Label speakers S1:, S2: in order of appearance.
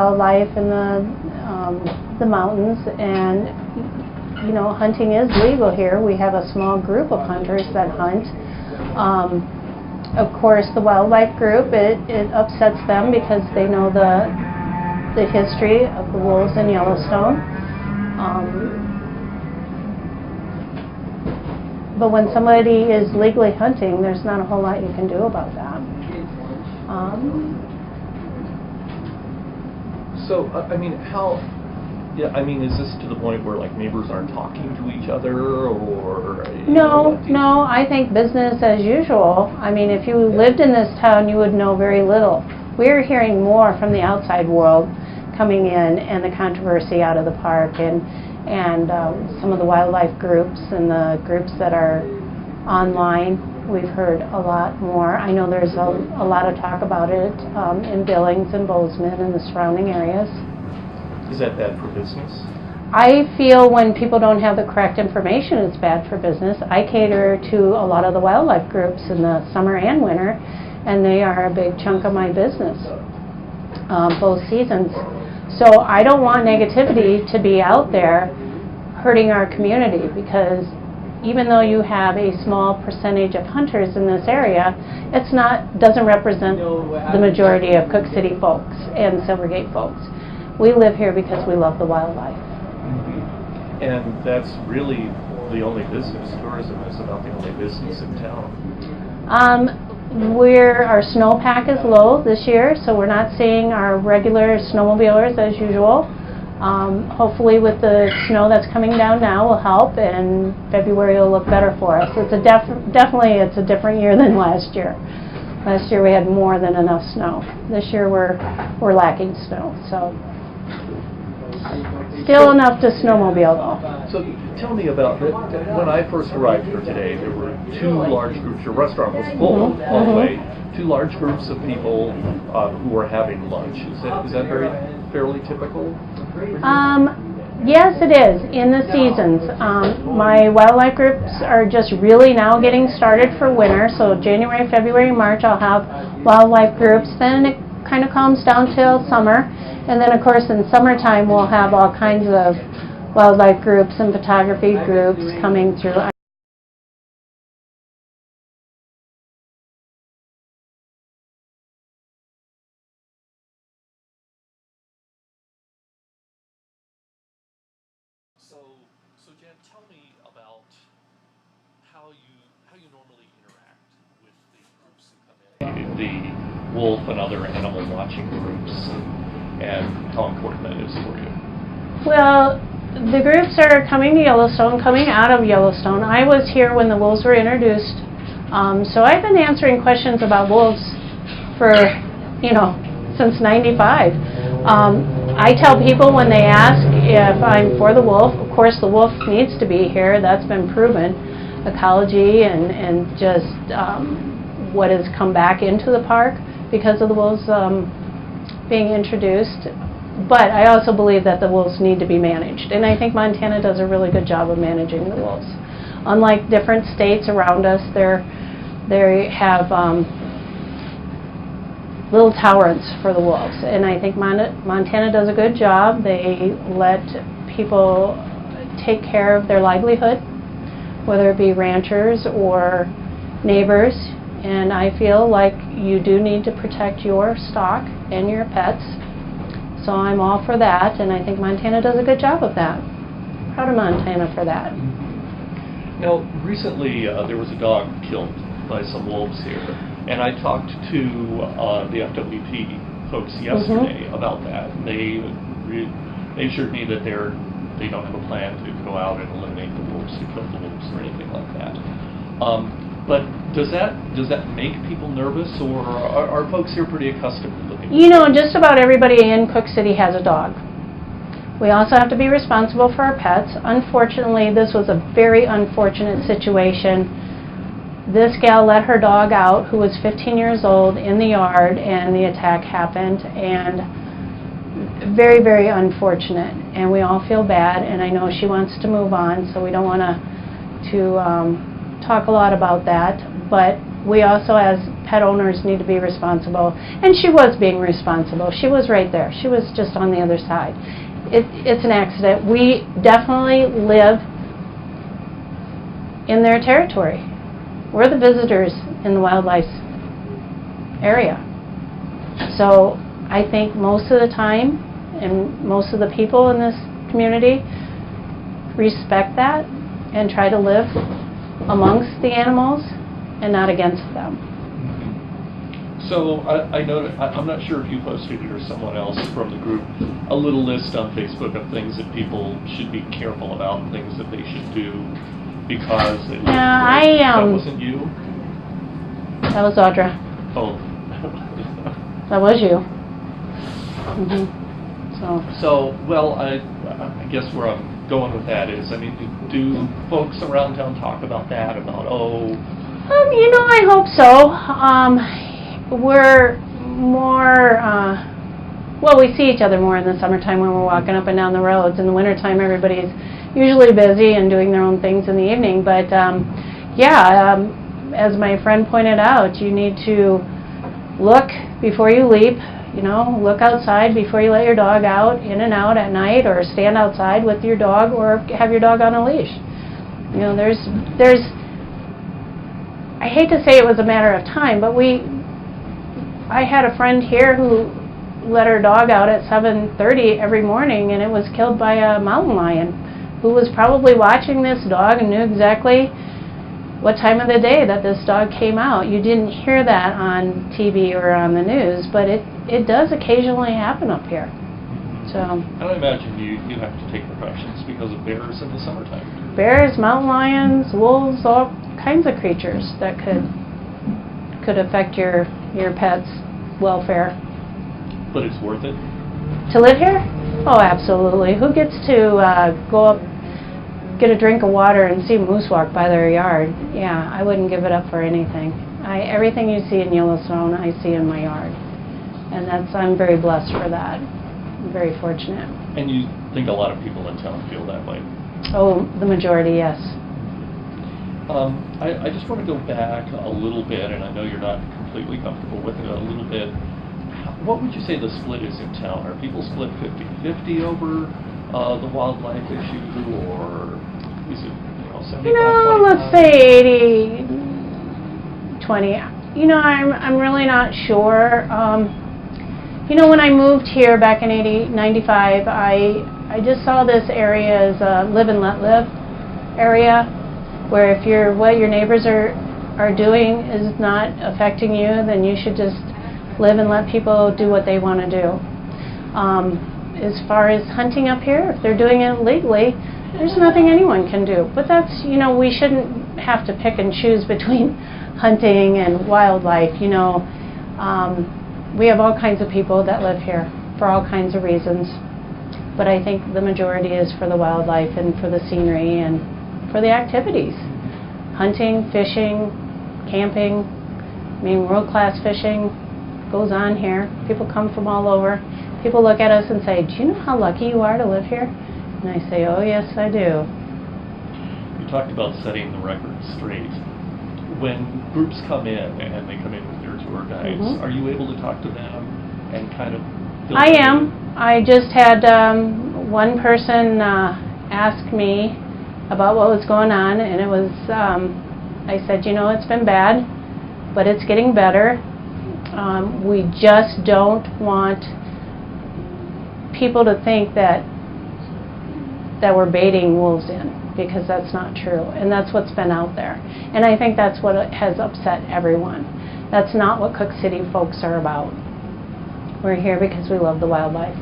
S1: Life in the mountains, and you know, hunting is legal here. We have a small group of hunters that hunt. Of course, the wildlife group, it upsets them because they know the history of the wolves in Yellowstone. But when somebody is legally hunting, there's not a whole lot you can do about that.
S2: So, I mean, is this to the point where like neighbors aren't talking to each other, or?
S1: No, I think business as usual. I mean, if you lived in this town, you would know very little. We're hearing more from the outside world coming in, and the controversy out of the park, and some of the wildlife groups and the groups that are online. We've heard a lot more. I know there's a lot of talk about it in Billings and Bozeman and the surrounding areas.
S2: Is that bad for business?
S1: I feel when people don't have the correct information, it's bad for business. I cater to a lot of the wildlife groups in the summer and winter, and they are a big chunk of my business, both seasons. So I don't want negativity to be out there hurting our community, because even though you have a small percentage of hunters in this area, doesn't represent the majority of Cook City folks and Silvergate folks. We live here because we love the wildlife.
S2: Mm-hmm. And that's really the only business. Tourism is about the only business in town. Our snowpack is low this year, so we're not seeing our regular snowmobilers as usual. Hopefully with the snow that's coming down now will help, and February will look better for us. It's definitely a different year than last year. Last year we had more than enough snow. This year we're lacking snow, so still enough to snowmobile though. So tell me about it. When I first arrived here today, there were two large groups. Your restaurant was full all the way. Two large groups of people who were having lunch. Is that fairly typical?
S1: Yes, it is in the seasons. My wildlife groups are just really now getting started for winter. So January, February, March, I'll have wildlife groups. Then it kind of calms down till summer. And then, of course, in summertime, we'll have all kinds of wildlife groups and photography groups coming through.
S2: So Jan, tell me about how you normally interact with the groups that come in. The wolf and other animal watching groups, and how important that is for you.
S1: Well, the groups are coming to Yellowstone, coming out of Yellowstone. I was here when the wolves were introduced, so I've been answering questions about wolves for, since '95. I tell people when they ask if I'm for the wolf, of course the wolf needs to be here. That's been proven. Ecology and just what has come back into the park because of the wolves being introduced. But I also believe that the wolves need to be managed, and I think Montana does a really good job of managing the wolves. Unlike different states around us, they have little tolerance for the wolves, and I think Montana does a good job. They let people take care of their livelihood, whether it be ranchers or neighbors, and I feel like you do need to protect your stock and your pets, so I'm all for that, and I think Montana does a good job of that. Proud of Montana for that.
S2: Now, recently there was a dog killed by some wolves here, and I talked to the FWP folks yesterday about that. They assured me that they don't have a plan to go out and eliminate the wolves, to kill the wolves or anything like that. But does that make people nervous, or are folks here pretty accustomed to living?
S1: Just about everybody in Cook City has a dog. We also have to be responsible for our pets. Unfortunately, this was a very unfortunate situation. This gal let her dog out, who was 15 years old, in the yard, and the attack happened, and very, very unfortunate, and we all feel bad, and I know she wants to move on, so we don't want to talk a lot about that, but we also, as pet owners need to be responsible. And she was being responsible. She was right there. She was just on the other side. It's an accident. We definitely live in their territory. We're the visitors in the wildlife area. So I think most of the time, and most of the people in this community respect that and try to live amongst the animals and not against them.
S2: So I know, I'm not sure if you posted it or someone else from the group, a little list on Facebook of things that people should be careful about, and things that they should do because they live there. That wasn't you?
S1: That was Audra.
S2: Oh.
S1: That was you.
S2: So, well, I guess where I'm going with that is, I mean, do folks around town talk about that, about,
S1: I hope so. We're more, we see each other more in the summertime when we're walking up and down the roads. In the wintertime, everybody's usually busy and doing their own things in the evening. But, as my friend pointed out, you need to look before you leap. Look outside before you let your dog out, in and out at night, or stand outside with your dog, or have your dog on a leash. There's I hate to say it was a matter of time, but I had a friend here who let her dog out at 7:30 every morning, and it was killed by a mountain lion who was probably watching this dog and knew exactly what time of the day that this dog came out. You didn't hear that on TV or on the news, but it does occasionally happen up here. So.
S2: And I imagine you have to take precautions because of bears in the summertime.
S1: Bears, mountain lions, wolves, all kinds of creatures that could affect your pet's welfare.
S2: But it's worth it?
S1: To live here? Oh, absolutely. Who gets to go up, get a drink of water and see moose walk by their yard? Yeah, I wouldn't give it up for anything. Everything you see in Yellowstone, I see in my yard. And I'm very blessed for that. I'm very fortunate.
S2: And you think a lot of people in town feel that way?
S1: Oh, the majority, yes.
S2: I just want to go back a little bit, and I know you're not completely comfortable with it, a little bit. What would you say the split is in town? Are people split 50-50 over the wildlife issue, or is it 75-25?
S1: Let's say 80-20. I'm really not sure. When I moved here back in 95, I just saw this area as a live and let live area, where if what your neighbors are doing is not affecting you, then you should just live and let people do what they want to do. As far as hunting up here, if they're doing it legally, there's nothing anyone can do. But that's, we shouldn't have to pick and choose between hunting and wildlife. We have all kinds of people that live here for all kinds of reasons. But I think the majority is for the wildlife and for the scenery and for the activities. Hunting, fishing, camping. World-class fishing goes on here. People come from all over. People look at us and say, do you know how lucky you are to live here? And I say, oh, yes, I do.
S2: You talked about setting the record straight. When groups come in and they come in with their tour guides, are you able to talk to them and kind of...
S1: I am. I just had one person ask me about what was going on, and it was, I said, it's been bad, but it's getting better. We just don't want people to think that we're baiting wolves in, because that's not true, and that's what's been out there. And I think that's what has upset everyone. That's not what Cook City folks are about. We're here because we love the wildlife.